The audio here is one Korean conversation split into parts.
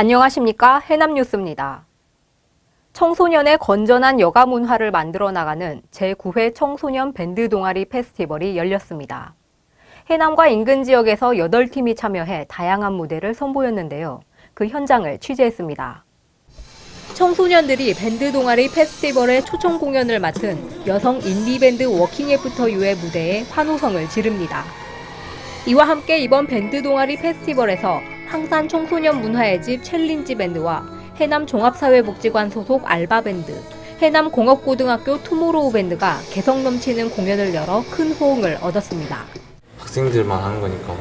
안녕하십니까? 해남뉴스입니다. 청소년의 건전한 여가 문화를 만들어 나가는 제9회 청소년 밴드 동아리 페스티벌이 열렸습니다. 해남과 인근 지역에서 8팀이 참여해 다양한 무대를 선보였는데요. 그 현장을 취재했습니다. 청소년들이 밴드 동아리 페스티벌의 초청 공연을 맡은 여성 인디밴드 워킹 애프터 유의 무대에 환호성을 지릅니다. 이와 함께 이번 밴드 동아리 페스티벌에서 황산 청소년 문화의 집 챌린지 밴드와 해남 종합사회복지관 소속 알바밴드, 해남 공업고등학교 투모로우 밴드가 개성 넘치는 공연을 열어 큰 호응을 얻었습니다. 학생들만 하는 거니까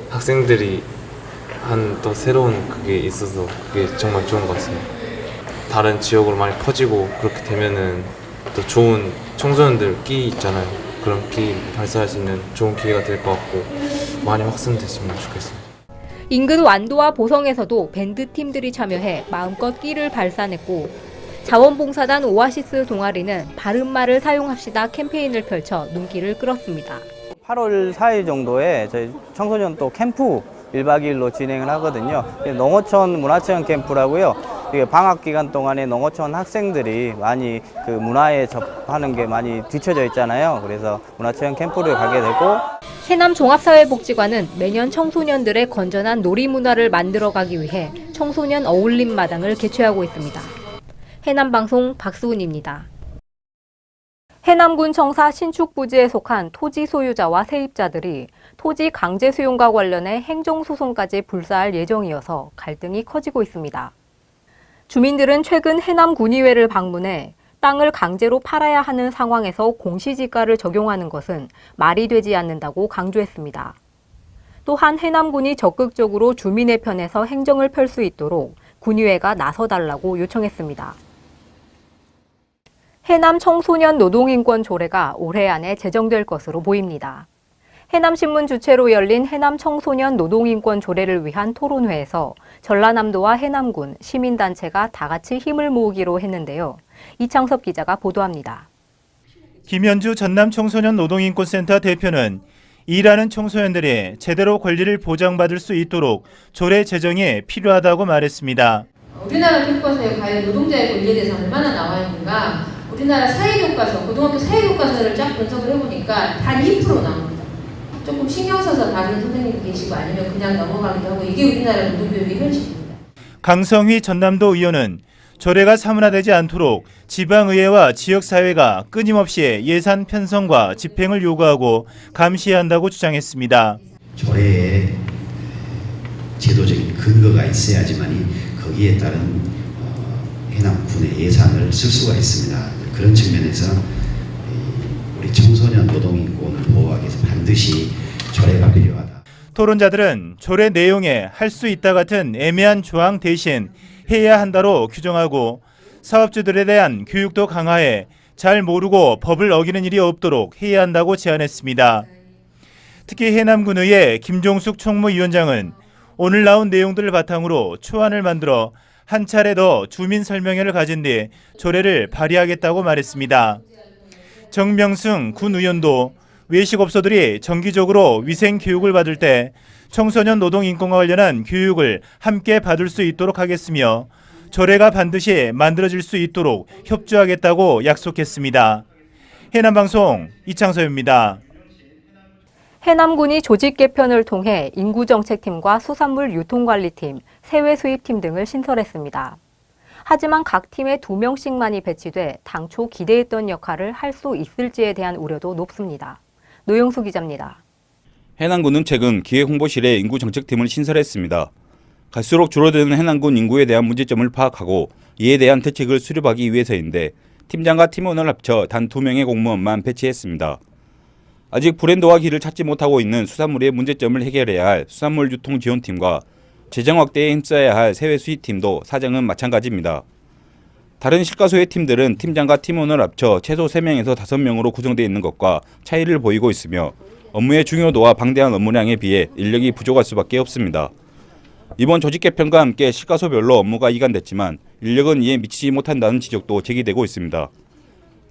학생들이 한 또 새로운 그게 있어서 그게 정말 좋은 것 같습니다. 다른 지역으로 많이 퍼지고 그렇게 되면은 또 좋은 청소년들 끼 있잖아요. 그런 끼 발산할 수 있는 좋은 기회가 될 것 같고 많이 확산됐으면 좋겠습니다. 인근 완도와 보성에서도 밴드 팀들이 참여해 마음껏 끼를 발산했고 자원봉사단 오아시스 동아리는 바른말을 사용합시다 캠페인을 펼쳐 눈길을 끌었습니다. 8월 4일 정도에 저희 청소년 또 캠프 1박 2일로 진행을 하거든요. 농어촌 문화체험 캠프라고요. 이게 방학 기간 동안에 농어촌 학생들이 많이 그 문화에 접하는 게 많이 뒤쳐져 있잖아요. 그래서 문화체험 캠프를 가게 되고 해남 종합사회복지관은 매년 청소년들의 건전한 놀이 문화를 만들어가기 위해 청소년 어울림 마당을 개최하고 있습니다. 해남방송 박수은입니다. 해남군 청사 신축부지에 속한 토지 소유자와 세입자들이 토지 강제 수용과 관련해 행정소송까지 불사할 예정이어서 갈등이 커지고 있습니다. 주민들은 최근 해남군의회를 방문해 땅을 강제로 팔아야 하는 상황에서 공시지가를 적용하는 것은 말이 되지 않는다고 강조했습니다. 또한 해남군이 적극적으로 주민의 편에서 행정을 펼 수 있도록 군의회가 나서달라고 요청했습니다. 해남 청소년 노동인권 조례가 올해 안에 제정될 것으로 보입니다. 해남신문 주최로 열린 해남 청소년 노동인권 조례를 위한 토론회에서 전라남도와 해남군, 시민단체가 다 같이 힘을 모으기로 했는데요. 이창섭 기자가 보도합니다. 김현주 전남 청소년 노동인권센터 대표는 일하는 청소년들이 제대로 권리를 보장받을 수 있도록 조례 제정이 필요하다고 말했습니다. 우리나라 교과서에 과연 노동자의 권리에 대해서 얼마나 나와 있는가, 우리나라 사회교과서, 고등학교 사회교과서를 쫙 분석을 해보니까 단 2% 나옵니다. 조금 신경 써서 다른 선생님이 계시고 아니면 그냥 넘어가기도 하고, 이게 우리나라 노동교육의 현실입니다. 강성휘 전남도 의원은 조례가 사문화되지 않도록 지방의회와 지역사회가 끊임없이 예산 편성과 집행을 요구하고 감시해야 한다고 주장했습니다. 조례에 제도적인 근거가 있어야지만이 거기에 따른 해남군의 예산을 쓸 수가 있습니다. 그런 측면에서 우리 청소년 노동인권을 보호하기 위해서 반드시 조례가 필요하다. 토론자들은 조례 내용에 할 수 있다 같은 애매한 조항 대신 해야 한다로 규정하고 사업주들에 대한 교육도 강화해 잘 모르고 법을 어기는 일이 없도록 해야 한다고 제안했습니다. 특히 해남군의회 김종숙 총무위원장은 오늘 나온 내용들을 바탕으로 초안을 만들어 한 차례 더 주민 설명회를 가진 뒤 조례를 발의하겠다고 말했습니다. 정명승 군 의원도 외식업소들이 정기적으로 위생 교육을 받을 때 청소년 노동 인권과 관련한 교육을 함께 받을 수 있도록 하겠으며 조례가 반드시 만들어질 수 있도록 협조하겠다고 약속했습니다. 해남방송 이창서입니다. 해남군이 조직 개편을 통해 인구정책팀과 수산물 유통관리팀, 세외 수입팀 등을 신설했습니다. 하지만 각 팀에 2명씩만이 배치돼 당초 기대했던 역할을 할 수 있을지에 대한 우려도 높습니다. 노영수 기자입니다. 해남군은 최근 기획홍보실에 인구정책팀을 신설했습니다. 갈수록 줄어드는 해남군 인구에 대한 문제점을 파악하고 이에 대한 대책을 수립하기 위해서인데 팀장과 팀원을 합쳐 단 2명의 공무원만 배치했습니다. 아직 브랜드화 길을 찾지 못하고 있는 수산물의 문제점을 해결해야 할 수산물 유통 지원팀과 재정 확대에 힘써야 할 세외 수입팀도 사정은 마찬가지입니다. 다른 실과소의 팀들은 팀장과 팀원을 합쳐 최소 3명에서 5명으로 구성되어 있는 것과 차이를 보이고 있으며 업무의 중요도와 방대한 업무량에 비해 인력이 부족할 수밖에 없습니다. 이번 조직 개편과 함께 실과소별로 업무가 이관됐지만 인력은 이에 미치지 못한다는 지적도 제기되고 있습니다.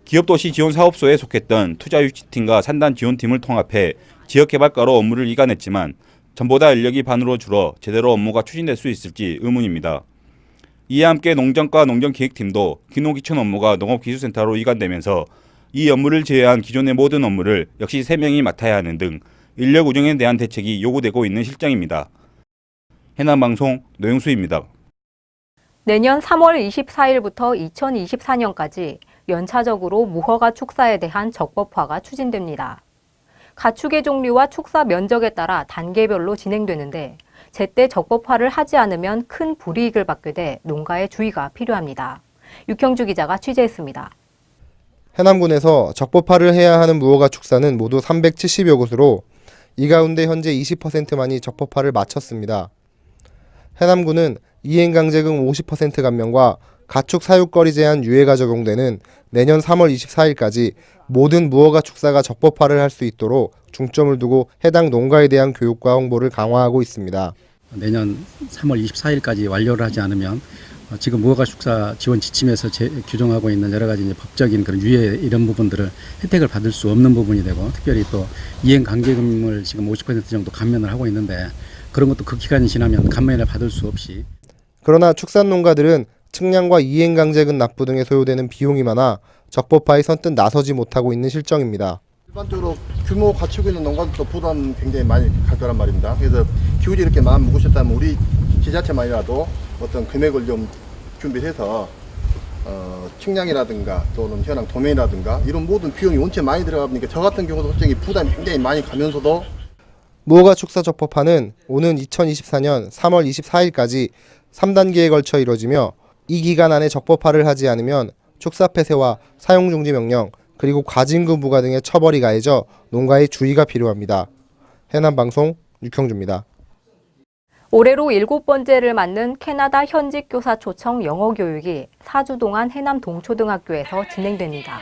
기업도시지원사업소에 속했던 투자유치팀과 산단지원팀을 통합해 지역개발과로 업무를 이관했지만 전보다 인력이 반으로 줄어 제대로 업무가 추진될 수 있을지 의문입니다. 이에 함께 농정과 농정기획팀도 기농기촌 업무가 농업기술센터로 이관되면서 이 업무를 제외한 기존의 모든 업무를 역시 3명이 맡아야 하는 등 인력 운영에 대한 대책이 요구되고 있는 실정입니다. 해남방송 노영수입니다. 내년 3월 24일부터 2024년까지 연차적으로 무허가 축사에 대한 적법화가 추진됩니다. 가축의 종류와 축사 면적에 따라 단계별로 진행되는데 제때 적법화를 하지 않으면 큰 불이익을 받게 돼 농가의 주의가 필요합니다. 육형주 기자가 취재했습니다. 해남군에서 적법화를 해야 하는 무허가 축사는 모두 370여 곳으로 이 가운데 현재 20%만이 적법화를 마쳤습니다. 해남군은 이행강제금 50% 감면과 가축 사육거리 제한 유예가 적용되는 내년 3월 24일까지 모든 무허가 축사가 적법화를 할 수 있도록 중점을 두고 해당 농가에 대한 교육과 홍보를 강화하고 있습니다. 내년 3월 24일까지 완료를 하지 않으면 지금 무허가 축사 지원 지침에서 규정하고 있는 여러 가지 이제 법적인 그런 유예 이런 부분들을 혜택을 받을 수 없는 부분이 되고, 특별히 또 이행 강제금을 지금 50% 정도 감면을 하고 있는데 그런 것도 그 기간이 지나면 감면을 받을 수 없이. 그러나 축산농가들은 측량과 이행강제금 납부 등에 소요되는 비용이 많아 적법화에 선뜻 나서지 못하고 있는 실정입니다. 일반적으로 규모 갖추고 있는 농가들도 부담 굉장히 많이 갈 거란 말입니다. 그래서 기울이 이렇게 마음 먹으셨다면 우리 지자체만이라도 어떤 금액을 좀 준비해서 측량이라든가 또는 현황 도면이라든가 이런 모든 비용이 원체 많이 들어가 보니까 저 같은 경우도 솔직히 부담이 굉장히 많이 가면서도 무허가 축사 적법화는 오는 2024년 3월 24일까지 3단계에 걸쳐 이뤄지며 이 기간 안에 적법화를 하지 않으면 축사 폐쇄와 사용 중지 명령 그리고 과징금 부과 등의 처벌이 가해져 농가의 주의가 필요합니다. 해남방송 육형주입니다. 올해로 7번째를 맞는 캐나다 현직 교사 초청 영어 교육이 4주 동안 해남 동초등학교에서 진행됩니다.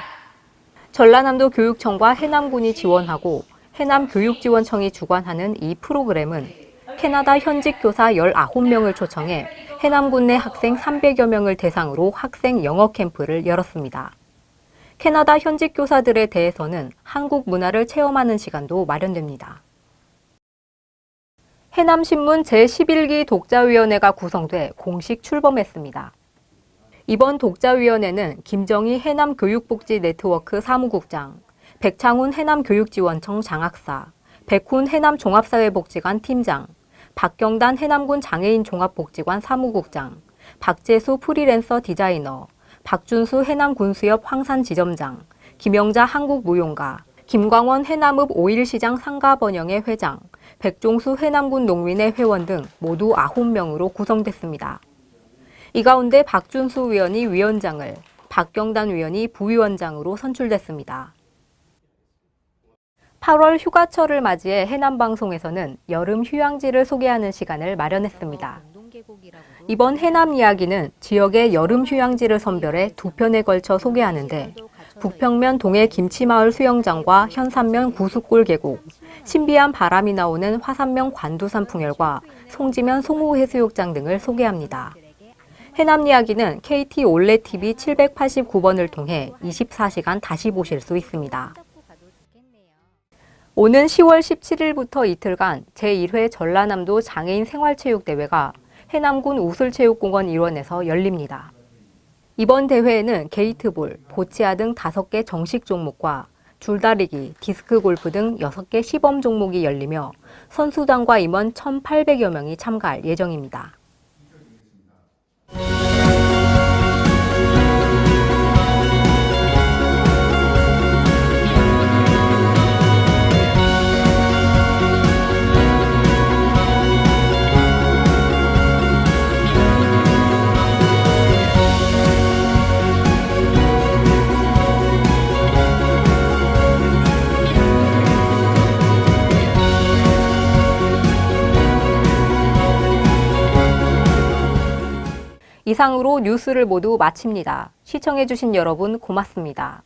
전라남도 교육청과 해남군이 지원하고 해남교육지원청이 주관하는 이 프로그램은 캐나다 현직 교사 19명을 초청해 해남군 내 학생 300여 명을 대상으로 학생 영어 캠프를 열었습니다. 캐나다 현직 교사들에 대해서는 한국 문화를 체험하는 시간도 마련됩니다. 해남신문 제11기 독자위원회가 구성돼 공식 출범했습니다. 이번 독자위원회는 김정희 해남교육복지네트워크 사무국장, 백창훈 해남교육지원청 장학사, 백훈 해남종합사회복지관 팀장, 박경단 해남군 장애인 종합복지관 사무국장, 박재수 프리랜서 디자이너, 박준수 해남군수협 황산지점장, 김영자 한국무용가, 김광원 해남읍 5.1시장 상가번영회 회장, 백종수 해남군 농민회 회원 등 모두 9명으로 구성됐습니다. 이 가운데 박준수 위원이 위원장을, 박경단 위원이 부위원장으로 선출됐습니다. 8월 휴가철을 맞이해 해남방송에서는 여름 휴양지를 소개하는 시간을 마련했습니다. 이번 해남 이야기는 지역의 여름 휴양지를 선별해 2편에 걸쳐 소개하는데 북평면 동해 김치마을 수영장과 현산면 구수골 계곡, 신비한 바람이 나오는 화산면 관두산 풍열과 송지면 송호해수욕장 등을 소개합니다. 해남 이야기는 KT 올레TV 789번을 통해 24시간 다시 보실 수 있습니다. 오는 10월 17일부터 이틀간 제1회 전라남도 장애인 생활체육대회가 해남군 우슬체육공원 일원에서 열립니다. 이번 대회에는 게이트볼, 보치아 등 5개 정식 종목과 줄다리기, 디스크 골프 등 6개 시범 종목이 열리며 선수단과 임원 1,800여 명이 참가할 예정입니다. 이상으로 뉴스를 모두 마칩니다. 시청해주신 여러분 고맙습니다.